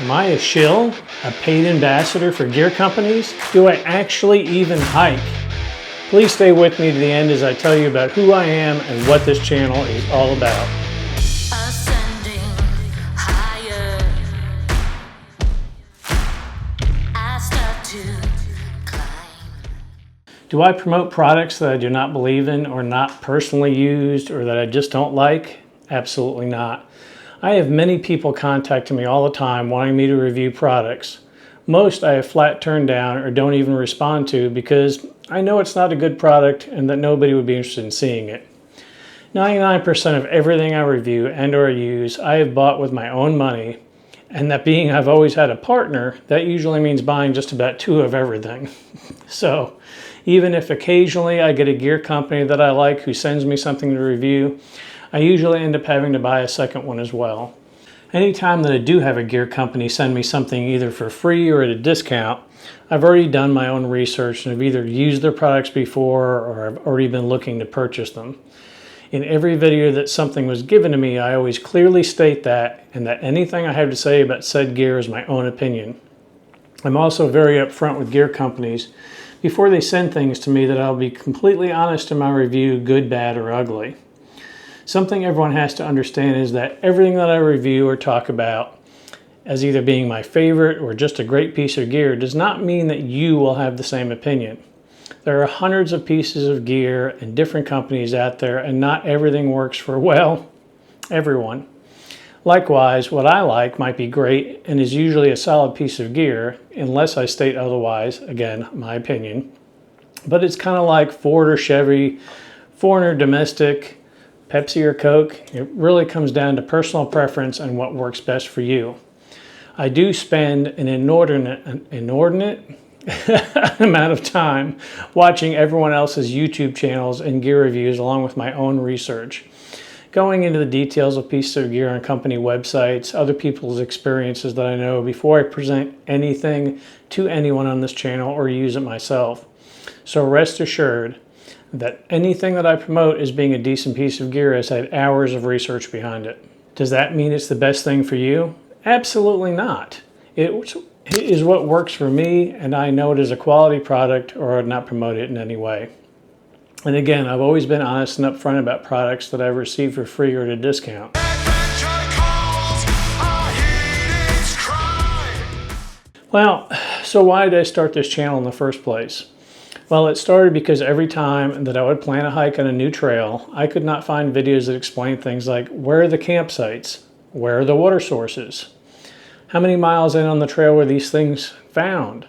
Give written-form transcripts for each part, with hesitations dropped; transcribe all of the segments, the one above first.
Am I a shill? A paid ambassador for gear companies? Do I actually even hike? Please stay with me to the end as I tell you about who I am and what this channel is all about. Ascending higher, I start to climb. Do I promote products that I do not believe in or not personally used or that I just don't like? Absolutely not. I have many people contacting me all the time wanting me to review products. Most I have flat turned down or don't even respond to because I know it's not a good product and that nobody would be interested in seeing it. 99% of everything I review and or use I have bought with my own money, and that being I've always had a partner, that usually means buying just about 2 of everything. So even if occasionally I get a gear company that I like who sends me something to review, I usually end up having to buy a second one as well. Anytime that I do have a gear company send me something either for free or at a discount, I've already done my own research and have either used their products before or I've already been looking to purchase them. In every video that something was given to me, I always clearly state that, and that anything I have to say about said gear is my own opinion. I'm also very upfront with gear companies before they send things to me that I'll be completely honest in my review, good, bad, or ugly. Something everyone has to understand is that everything that I review or talk about as either being my favorite or just a great piece of gear does not mean that you will have the same opinion. There are hundreds of pieces of gear and different companies out there, and not everything works for, well, everyone. Likewise, what I like might be great and is usually a solid piece of gear, unless I state otherwise, again, my opinion. But it's kind of like Ford or Chevy, foreign or domestic, Pepsi or Coke. It really comes down to personal preference and what works best for you. I do spend an inordinate amount of time watching everyone else's YouTube channels and gear reviews along with my own research. Going into the details of pieces of gear on company websites, other people's experiences that I know before I present anything to anyone on this channel or use it myself. So rest assured that anything that I promote as being a decent piece of gear has had hours of research behind it. Does that mean it's the best thing for you? Absolutely not. It is what works for me, and I know it is a quality product or I'd not promote it in any way. And again, I've always been honest and upfront about products that I've received for free or at a discount. Well, so why did I start this channel in the first place? Well, it started because every time that I would plan a hike on a new trail, I could not find videos that explained things like, where are the campsites? Where are the water sources? How many miles in on the trail were these things found?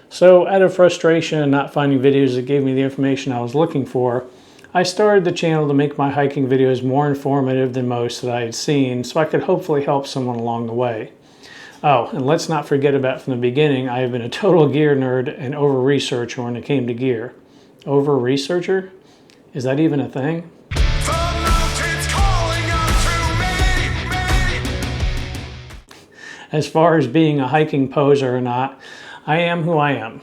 So out of frustration and not finding videos that gave me the information I was looking for, I started the channel to make my hiking videos more informative than most that I had seen, so I could hopefully help someone along the way. Oh, and let's not forget about from the beginning, I have been a total gear nerd and over-researcher when it came to gear. Over-researcher? Is that even a thing? As far as being a hiking poser or not, I am who I am.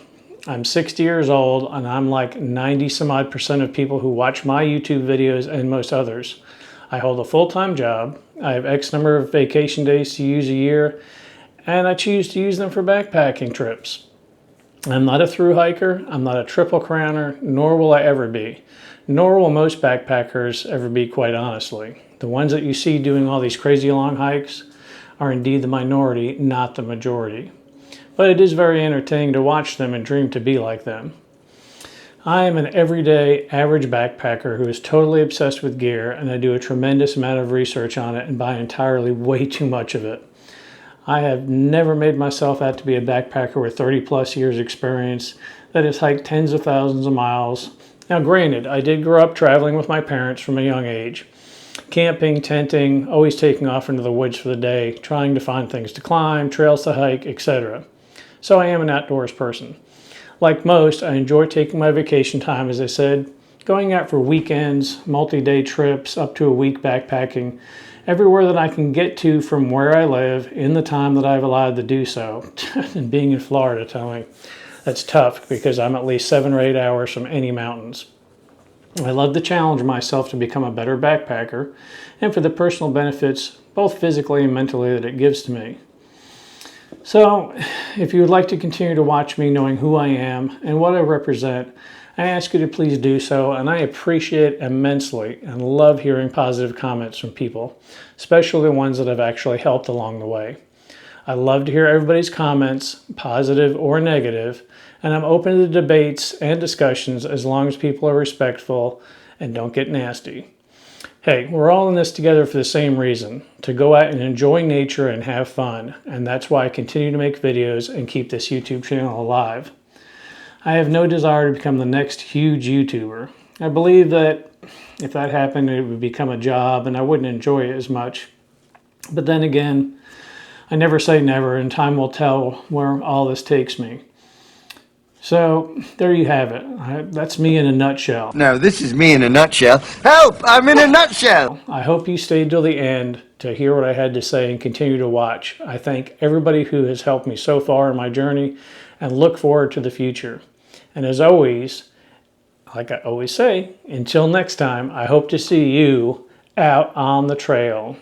I'm 60 years old and I'm like 90 some odd % of people who watch my YouTube videos and most others. I hold a full-time job, I have X number of vacation days to use a year, and I choose to use them for backpacking trips. I'm not a thru hiker, I'm not a triple crowner, nor will I ever be. Nor will most backpackers ever be, quite honestly. The ones that you see doing all these crazy long hikes are indeed the minority, not the majority. But it is very entertaining to watch them and dream to be like them. I am an everyday average backpacker who is totally obsessed with gear, and I do a tremendous amount of research on it and buy entirely way too much of it. I have never made myself out to be a backpacker with 30 plus years experience that has hiked tens of thousands of miles. Now granted, I did grow up traveling with my parents from a young age. Camping, tenting, always taking off into the woods for the day, trying to find things to climb, trails to hike, etc. So I am an outdoors person. Like most, I enjoy taking my vacation time, as I said, going out for weekends, multi-day trips, up to a week backpacking, everywhere that I can get to from where I live in the time that I've allowed to do so. And being in Florida, tell me, that's tough because I'm at least 7 or 8 hours from any mountains. I love to challenge myself to become a better backpacker and for the personal benefits, both physically and mentally, that it gives to me. So, if you would like to continue to watch me knowing who I am and what I represent, I ask you to please do so, and I appreciate it immensely and love hearing positive comments from people, especially the ones that have actually helped along the way. I love to hear everybody's comments, positive or negative, and I'm open to debates and discussions as long as people are respectful and don't get nasty. Hey, we're all in this together for the same reason, to go out and enjoy nature and have fun, and that's why I continue to make videos and keep this YouTube channel alive. I have no desire to become the next huge YouTuber. I believe that if that happened, it would become a job and I wouldn't enjoy it as much. But then again, I never say never, and time will tell where all this takes me. So, there you have it. That's me in a nutshell. No, this is me in a nutshell. Help! I'm in a nutshell! I hope you stayed till the end to hear what I had to say and continue to watch. I thank everybody who has helped me so far in my journey and look forward to the future. And as always, like I always say, until next time, I hope to see you out on the trail.